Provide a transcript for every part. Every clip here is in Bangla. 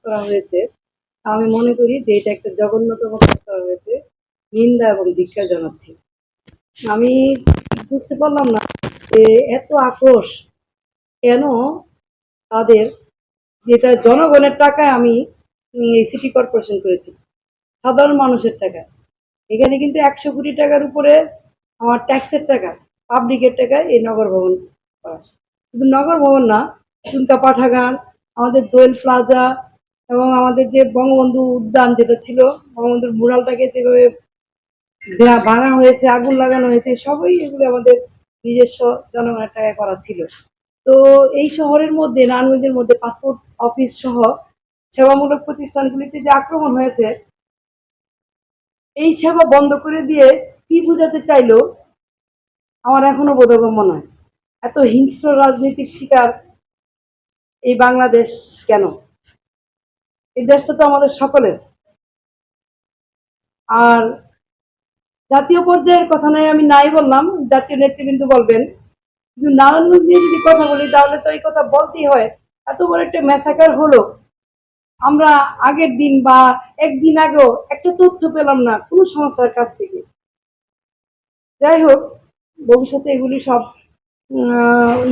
করা হয়েছে, আমি মনে করি যে এটা একটা জঘন্যতম কাজ করা হয়েছে, নিন্দা এবং ধিক্কার জানাচ্ছি। আমি বুঝতে পারলাম না যে এত আক্রোশ কেন তাদের, যেটা জনগণের টাকায় আমি এই সিটি কর্পোরেশন করেছি, সাধারণ মানুষের টাকা। এখানে কিন্তু 100 কোটি টাকার উপরে আমার ট্যাক্সের টাকা, পাবলিকের টাকায় এই নগর ভবন করা। শুধু নগর ভবন না, চুনকা পাঠাগার, আমাদের দোয়েল প্লাজা এবং আমাদের যে বঙ্গবন্ধু উদ্যান যেটা ছিল, বঙ্গবন্ধুর মুরালটাকে যেভাবে ভাঙা হয়েছে, আগুন লাগানো হয়েছে, সবই এগুলো আমাদের নিজস্ব জনগণের টাকায় করা ছিল। তো এই শহরের মধ্যে, নারায়ণগঞ্জের মধ্যে পাসপোর্ট অফিস সহ সেবামূলক প্রতিষ্ঠানগুলিতে যে আক্রমণ হয়েছে, এই সেবা বন্ধ করে দিয়ে কি বোঝাতে চাইলো আমার এখনো বোধগম্য নয়। এত হিংস্র রাজনীতির শিকার এই বাংলাদেশ কেন? এই দেশটা তো আমাদের সকলের। আর জাতীয় পর্যায়ের কথা নয়, আমি নাই বললাম, জাতীয় নেতৃবৃন্দ বলবেন, কিন্তু নারায়ণগঞ্জ নিয়ে যদি কথা বলি তাহলে তো এই কথা বলতেই হয়। এত বড় একটা ম্যাসাকার হলো, আমরা আগের দিন বা একদিন আগেও একটা তথ্য পেলাম না কোনো সংস্থার কাছ থেকে। যাই হোক, ভবিষ্যতে এগুলি সব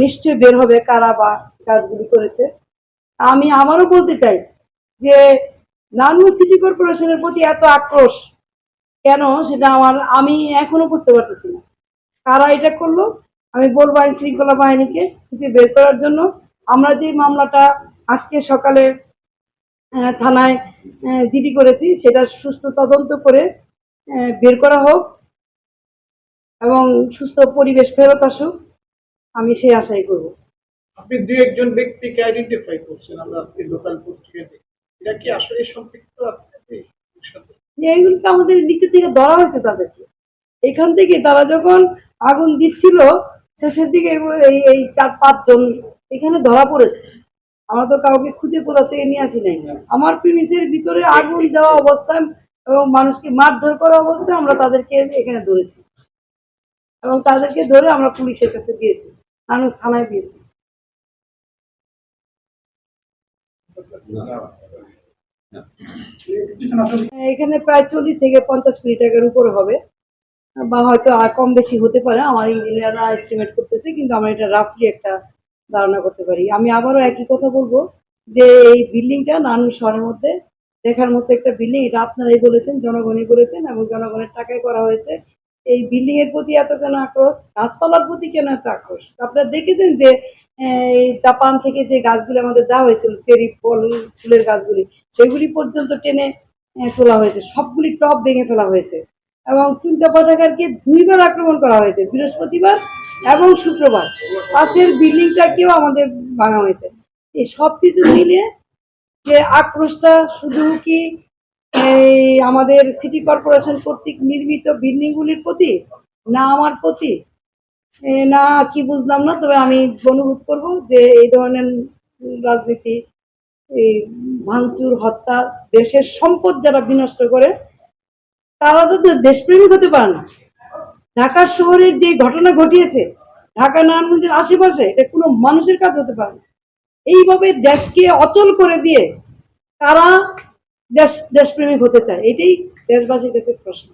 নিশ্চয়ই বের হবে কারা বা কাজগুলি করেছে। আমি আবারও বলতে চাই যে নারায়ণগঞ্জ সিটি কর্পোরেশনের প্রতি এত আক্রোশ কেন, সেটা আমি এখনো বুঝতে পারতেছি না কারা এটা করলো। আমি বলবো আইন শৃঙ্খলা বাহিনীকে খুঁজে বের করার জন্য। আমরা যে মামলাটা আজকে সকালে থানায় জিডি করেছি, সেটা সুষ্ঠু তদন্ত করে বের করা হোক এবং সুস্থ পরিবেশ ফেরত আসুক, আমি সেই আশাই করব। আপনি দুই একজন ব্যক্তিকে আইডেন্টিফাই করছেন আমরা আজকে লোকাল পত্রিকাতে, এটা কি আসলে সম্পৃক্ত আছে এইগুলো তো আমাদের নিচে থেকে ধরা হয়েছে তাদেরকে। এখান থেকে তারা যখন আগুন দিচ্ছিল শেষের দিকে এই এই 4-5 জন এখানে ধরা পড়েছে। আমরা তো কাউকে খুঁজে কোথা থেকে নিয়ে আসি নাই। আমার প্রিমিসের ভিতরে আগুন দেওয়া অবস্থায় এবং মানুষকে মারধর করা অবস্থায় আমরা তাদেরকে এখানে ধরেছি এবং তাদেরকে ধরে আমরা পুলিশের কাছে দিয়েছি, মানুষ থানায় দিয়েছি। এখানে প্রায় 40 থেকে 50 কোটি টাকার উপরে হবে, বা হয়তো আর কম বেশি হতে পারে, আমার ইঞ্জিনিয়াররা এস্টিমেট করতেছে, কিন্তু আমরা এটা রাফলি একটা ধারণা করতে পারি। আমি আবারও একই কথা বলবো যে এই বিল্ডিংটা নারায়ণগঞ্জ শহরের মধ্যে দেখার মতো একটা বিল্ডিং। এটা আপনারাই বলেছেন, জনগণই বলেছেন এবং জনগণের টাকায় করা হয়েছে। এই বিল্ডিং এর প্রতি এত কেন আক্রোশ, গাছপালার প্রতি কেন এত আক্রোশ? আপনারা দেখেছেন যে জাপান থেকে যে গাছগুলি আমাদের দেওয়া হয়েছিল, চেরি ফুলের গাছগুলি, সেগুলি পর্যন্ত টেনে তোলা হয়েছে, সবগুলি টপ ভেঙে ফেলা হয়েছে এবং চুনকা পাঠাগারকে 2 বার আক্রমণ করা হয়েছে, বৃহস্পতিবার এবং শুক্রবার। পাশের বিল্ডিংটাকেও আমাদের ভাঙা হয়েছে। এই সব কিছু মিলে যে আক্রোশটা শুধু কি এই আমাদের সিটি কর্পোরেশন কর্তৃক নির্মিত বিল্ডিংগুলির প্রতি, না আমার প্রতি, না কি বুঝলাম না। তবে আমি অনুরোধ করব যে এই ধরনের রাজনীতি, এই ভাঙচুর, হত্যা, দেশের সম্পদ যারা বিনষ্ট করে তারা তো দেশপ্রেমিক হতে পারে না। ঢাকা শহরের যে ঘটনা ঘটিয়েছে ঢাকা নারায়ণগঞ্জের আশেপাশে, এটা কোনো মানুষের কাজ হতে পারে না। এইভাবে দেশকে অচল করে দিয়ে তারা দেশপ্রেমিক হতে চায়, এটাই দেশবাসীর কাছে প্রশ্ন।